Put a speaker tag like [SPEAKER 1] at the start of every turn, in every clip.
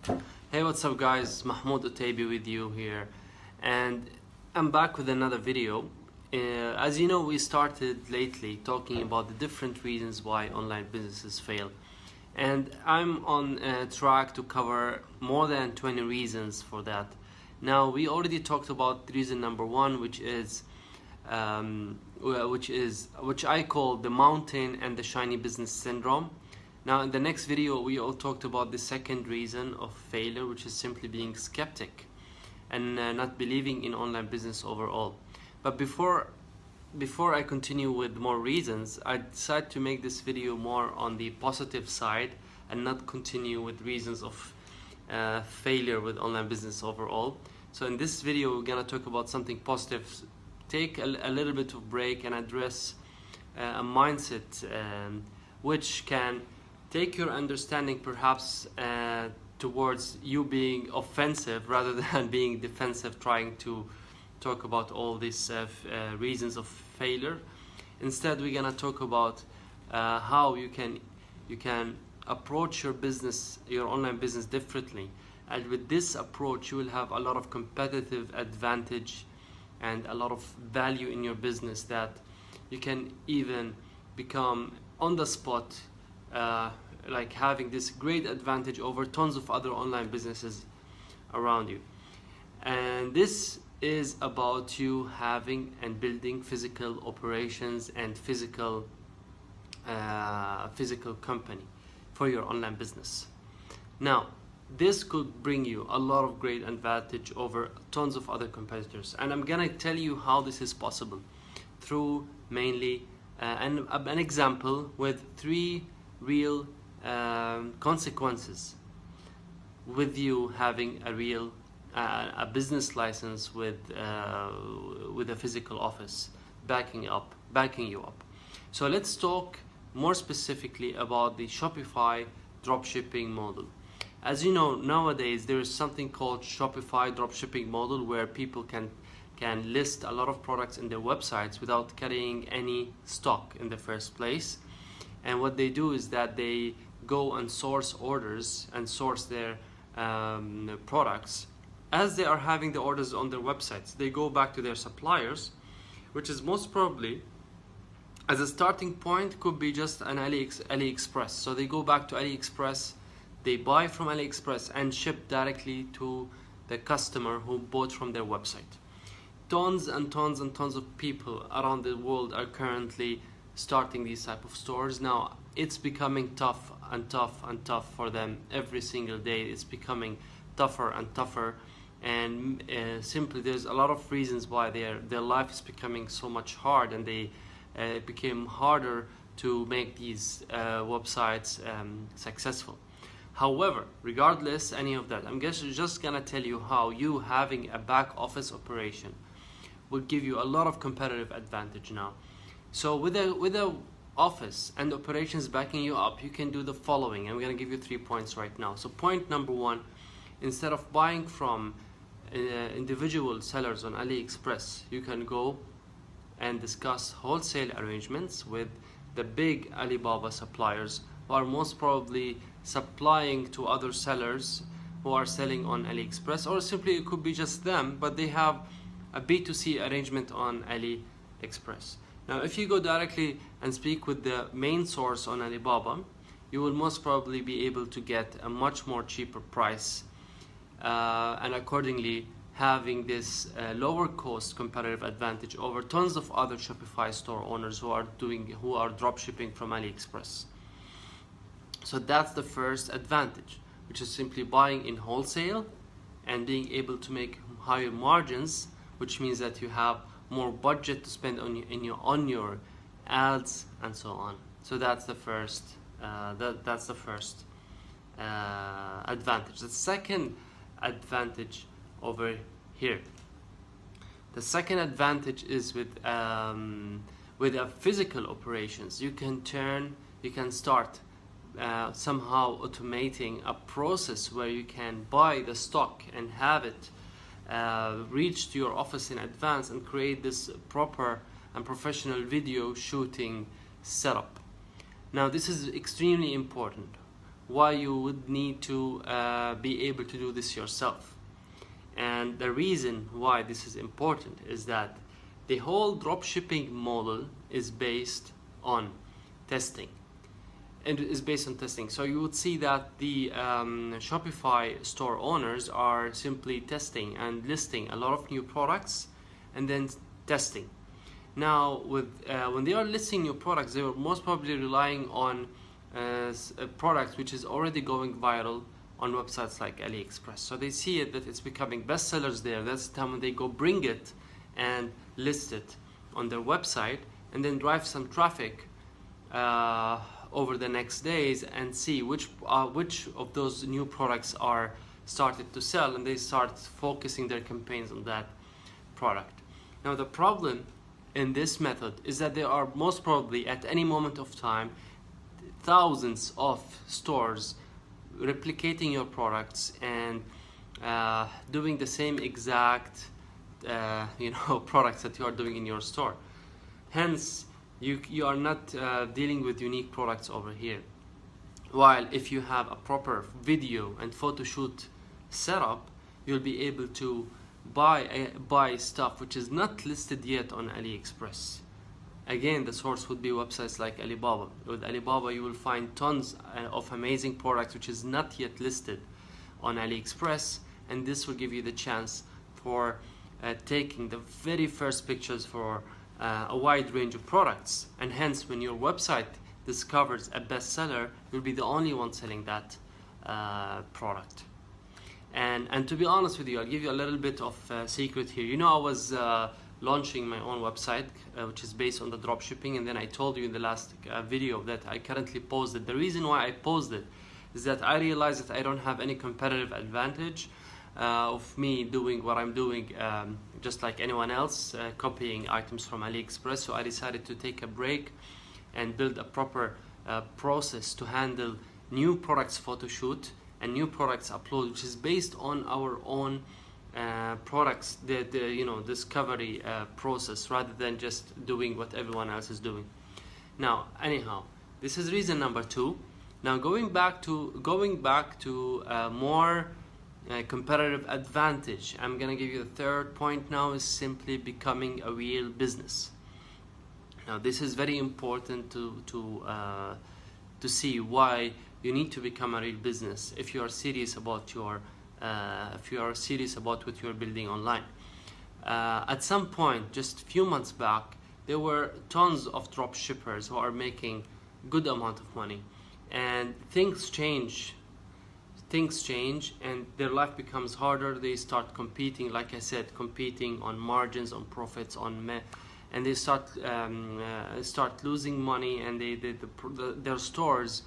[SPEAKER 1] Hey, what's up guys? Mahmoud Utaibi with you here, and I'm back with another video. As you know, we started lately talking about the different reasons why online businesses fail, and I'm on track to cover more than 20 reasons for that. Now, we already talked about reason number one, which I call the mountain and the shiny business syndrome. Now, in the next video, we all talked about the second reason of failure, which is simply being skeptic and not believing in online business overall. But before I continue with more reasons, I decided to make this video more on the positive side and not continue with reasons of failure with online business overall. So in this video, we're gonna talk about something positive, take a little bit of break and address a mindset which can take your understanding perhaps towards you being offensive rather than being defensive, trying to talk about all these reasons of failure. Instead, we're gonna talk about how you can approach your business, your online business differently. And with this approach, you will have a lot of competitive advantage and a lot of value in your business that you can even become on the spot like having this great advantage over tons of other online businesses around you. And this is about you having and building physical operations and physical company for your online business. Now, this could bring you a lot of great advantage over tons of other competitors, and I'm gonna tell you how this is possible through mainly an example with 3 real consequences with you having a real business license with a physical office backing you up. So let's talk more specifically about the Shopify drop shipping model. As you know, nowadays there is something called Shopify drop shipping model where people can list a lot of products in their websites without carrying any stock in the first place. And what they do is that they go and source orders and source their products. As they are having the orders on their websites, they go back to their suppliers, which is most probably, as a starting point, could be just an AliExpress. So they go back to AliExpress, they buy from AliExpress and ship directly to the customer who bought from their website. Tons and tons and tons of people around the world are currently starting these type of stores. Now, it's becoming tough and tough and tough for them every single day. It's becoming tougher and tougher, and simply there's a lot of reasons why their life is becoming so much hard, and it became harder to make these websites successful. However, regardless any of that, I'm just gonna tell you how you having a back office operation will give you a lot of competitive advantage now. So with a office and operations backing you up, you can do the following. I'm going to give you 3 points right now. So point number one, instead of buying from individual sellers on AliExpress, you can go and discuss wholesale arrangements with the big Alibaba suppliers who are most probably supplying to other sellers who are selling on AliExpress, or simply it could be just them, but they have a B2C arrangement on AliExpress. Now, if you go directly and speak with the main source on Alibaba, you will most probably be able to get a much more cheaper price, and accordingly having this lower cost competitive advantage over tons of other Shopify store owners who are drop shipping from AliExpress. So that's the first advantage, which is simply buying in wholesale and being able to make higher margins, which means that you have more budget to spend on your ads and so on. So that's the first advantage. The second advantage over here. The second advantage is with a physical operations. You can start somehow automating a process where you can buy the stock and have it reach to your office in advance and create this proper and professional video shooting setup. Now, this is extremely important. why you would need to be able to do this yourself. And the reason why this is important is that the whole dropshipping model is based on testing. And is based on testing. So you would see that the Shopify store owners are simply testing and listing a lot of new products and then testing. Now, with when they are listing new products, they are most probably relying on a product which is already going viral on websites like AliExpress. So they see it that it's becoming bestsellers there. That's the time when they go bring it and list it on their website and then drive some traffic over the next days and see which of those new products are started to sell, and they start focusing their campaigns on that product. Now the problem in this method is that there are most probably at any moment of time thousands of stores replicating your products and doing the same exact products that you are doing in your store. Hence, you are not dealing with unique products over here. While if you have a proper video and photo shoot setup, you'll be able to buy stuff which is not listed yet on AliExpress. Again, the source would be websites like Alibaba. With Alibaba, you will find tons of amazing products which is not yet listed on AliExpress, and this will give you the chance for taking the very first pictures for a wide range of products. And hence, when your website discovers a bestseller, you'll be the only one selling that product. And to be honest with you, I'll give you a little bit of secret here. You know, I was launching my own website, which is based on the drop shipping, and then I told you in the last video that I currently paused it. The reason why I paused it is that I realized that I don't have any competitive advantage of me doing what I'm doing just like anyone else, copying items from AliExpress. So I decided to take a break and build a proper process to handle new products photo shoot and new products upload, which is based on our own products, the discovery process, rather than just doing what everyone else is doing. Now, anyhow, this is reason number 2. Now, going back to more competitive advantage, I'm gonna give you the third point now, is simply becoming a real business. Now, this is very important to see why you need to become a real business if you are serious about your what you're building online. At some point, just a few months back, there were tons of drop shippers who are making good amount of money, and things change and their life becomes harder. They start competing, like I said, competing on margins, on profits, and they start losing money, and their stores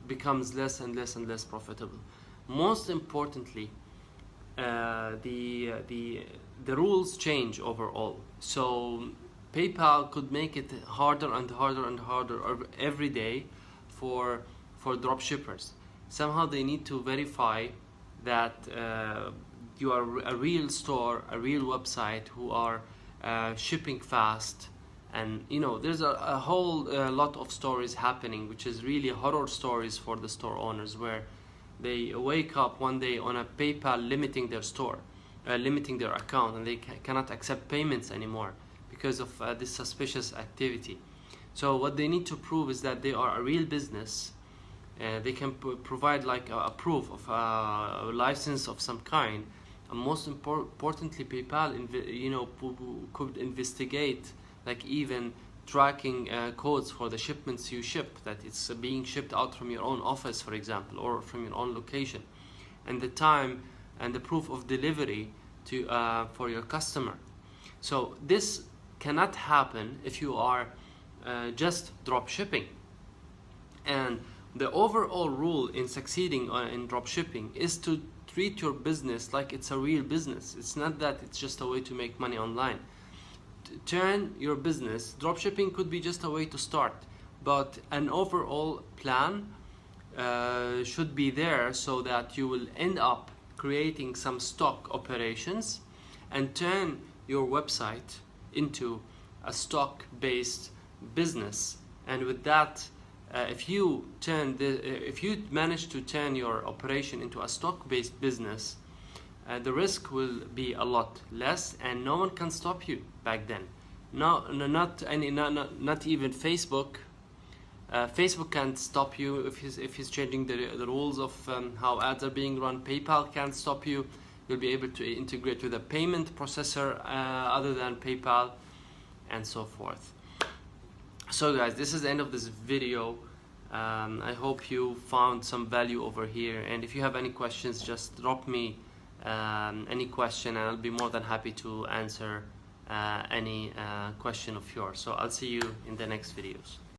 [SPEAKER 1] becomes less and less profitable. Most importantly, the rules change overall. So PayPal could make it harder and harder every day for drop shippers. Somehow they need to verify that you are a real store, a real website who are shipping fast. And there's a whole lot of stories happening, which is really horror stories for the store owners, where they wake up one day on a PayPal limiting their store, limiting their account, and they cannot accept payments anymore because of this suspicious activity. So what they need to prove is that they are a real business. They can provide like a proof of a license of some kind. And most importantly, PayPal could investigate, like even tracking codes for the shipments you ship, that it's being shipped out from your own office, for example, or from your own location, and the time and the proof of delivery to for your customer. So this cannot happen if you are just drop shipping. And the overall rule in succeeding in drop shipping is to treat your business like it's a real business. It's not that it's just a way to make money online. Turn your business, dropshipping could be just a way to start, but an overall plan should be there, so that you will end up creating some stock operations and turn your website into a stock-based business. And with that if you manage to turn your operation into a stock-based business, the risk will be a lot less, and no one can stop you back then. Not even Facebook. Facebook can't stop you if he's changing the rules of how ads are being run. PayPal can't stop you. You'll be able to integrate with a payment processor other than PayPal, and so forth. So guys, this is the end of this video. I hope you found some value over here, and if you have any questions, just drop me any question, and I'll be more than happy to answer any question of yours. So I'll see you in the next videos.